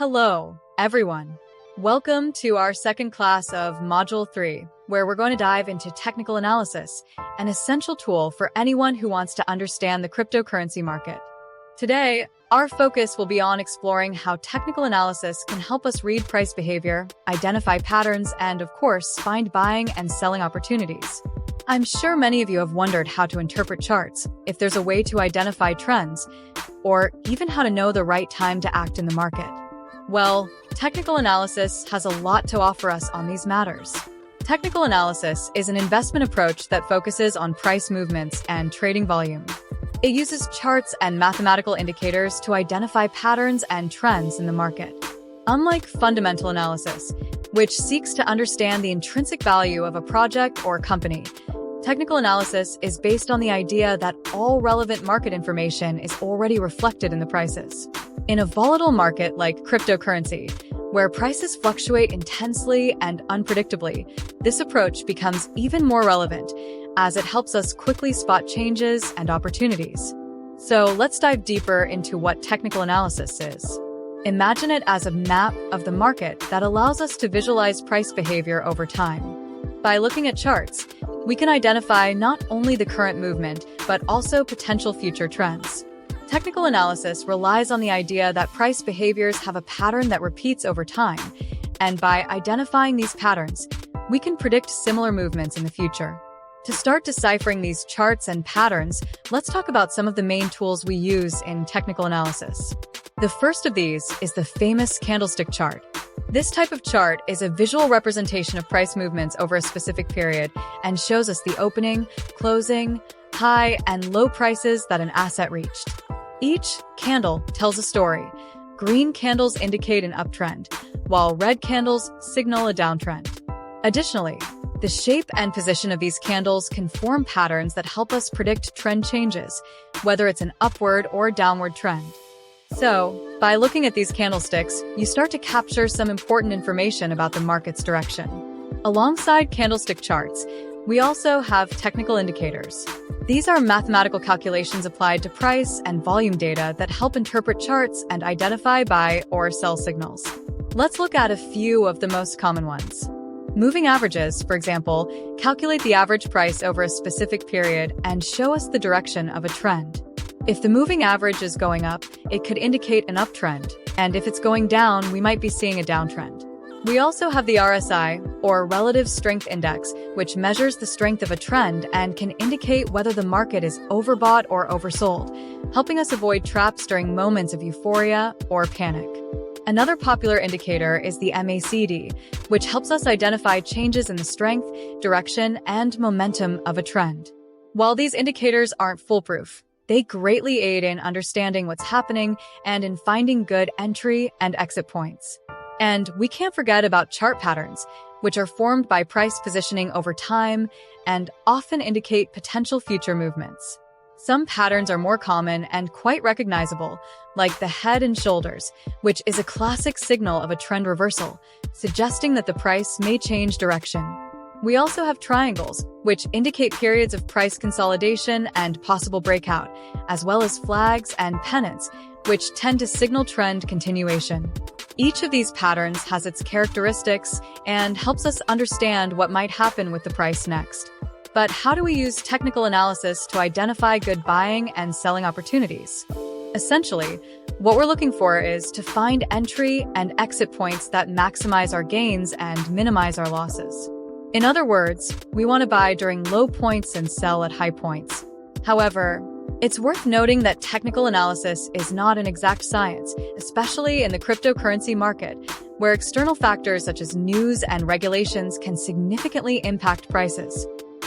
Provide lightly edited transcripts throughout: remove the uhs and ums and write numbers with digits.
Hello, everyone. Welcome to our second class of Module 3, where we're going to dive into technical analysis, an essential tool for anyone who wants to understand the cryptocurrency market. Today, our focus will be on exploring how technical analysis can help us read price behavior, identify patterns, and, of course, find buying and selling opportunities. I'm sure many of you have wondered how to interpret charts, if there's a way to identify trends, or even how to know the right time to act in the market. Well, technical analysis has a lot to offer us on these matters. Technical analysis is an investment approach that focuses on price movements and trading volume. It uses charts and mathematical indicators to identify patterns and trends in the market. Unlike fundamental analysis, which seeks to understand the intrinsic value of a project or company, technical analysis is based on the idea that all relevant market information is already reflected in the prices. In a volatile market like cryptocurrency, where prices fluctuate intensely and unpredictably, this approach becomes even more relevant as it helps us quickly spot changes and opportunities. So let's dive deeper into what technical analysis is. Imagine it as a map of the market that allows us to visualize price behavior over time. By looking at charts, we can identify not only the current movement, but also potential future trends. Technical analysis relies on the idea that price behaviors have a pattern that repeats over time, and by identifying these patterns, we can predict similar movements in the future. To start deciphering these charts and patterns, let's talk about some of the main tools we use in technical analysis. The first of these is the famous candlestick chart. This type of chart is a visual representation of price movements over a specific period and shows us the opening, closing, high, and low prices that an asset reached. Each candle tells a story. Green candles indicate an uptrend, while red candles signal a downtrend. Additionally, the shape and position of these candles can form patterns that help us predict trend changes, whether it's an upward or downward trend. So, by looking at these candlesticks, you start to capture some important information about the market's direction. Alongside candlestick charts, we also have technical indicators. These are mathematical calculations applied to price and volume data that help interpret charts and identify buy or sell signals. Let's look at a few of the most common ones. Moving averages, for example, calculate the average price over a specific period and show us the direction of a trend. If the moving average is going up, it could indicate an uptrend, and if it's going down, we might be seeing a downtrend. We also have the RSI, or Relative Strength Index, which measures the strength of a trend and can indicate whether the market is overbought or oversold, helping us avoid traps during moments of euphoria or panic. Another popular indicator is the MACD, which helps us identify changes in the strength, direction, and momentum of a trend. While these indicators aren't foolproof, they greatly aid in understanding what's happening and in finding good entry and exit points. And we can't forget about chart patterns, which are formed by price positioning over time and often indicate potential future movements. Some patterns are more common and quite recognizable, like the head and shoulders, which is a classic signal of a trend reversal, suggesting that the price may change direction. We also have triangles, which indicate periods of price consolidation and possible breakout, as well as flags and pennants, which tend to signal trend continuation. Each of these patterns has its characteristics and helps us understand what might happen with the price next. But how do we use technical analysis to identify good buying and selling opportunities? Essentially, what we're looking for is to find entry and exit points that maximize our gains and minimize our losses. In other words, we want to buy during low points and sell at high points. However, it's worth noting that technical analysis is not an exact science, especially in the cryptocurrency market, where external factors such as news and regulations can significantly impact prices.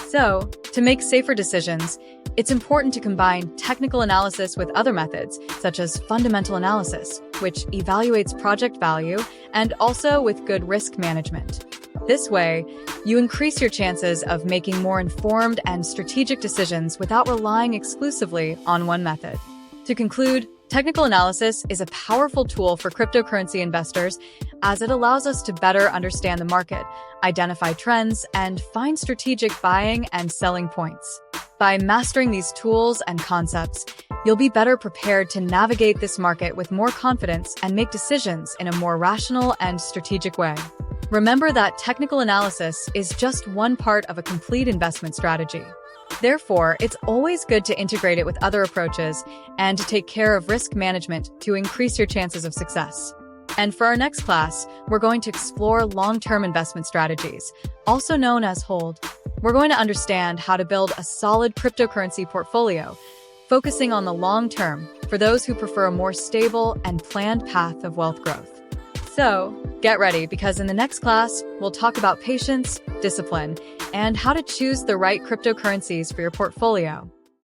So, to make safer decisions, it's important to combine technical analysis with other methods, such as fundamental analysis, which evaluates project value, and also with good risk management. This way, you increase your chances of making more informed and strategic decisions without relying exclusively on one method. To conclude, technical analysis is a powerful tool for cryptocurrency investors as it allows us to better understand the market, identify trends, and find strategic buying and selling points. By mastering these tools and concepts, you'll be better prepared to navigate this market with more confidence and make decisions in a more rational and strategic way. Remember that technical analysis is just one part of a complete investment strategy. Therefore, it's always good to integrate it with other approaches and to take care of risk management to increase your chances of success. And for our next class, we're going to explore long-term investment strategies, also known as hold. We're going to understand how to build a solid cryptocurrency portfolio, focusing on the long term for those who prefer a more stable and planned path of wealth growth. So, get ready, because in the next class, we'll talk about patience, discipline, and how to choose the right cryptocurrencies for your portfolio.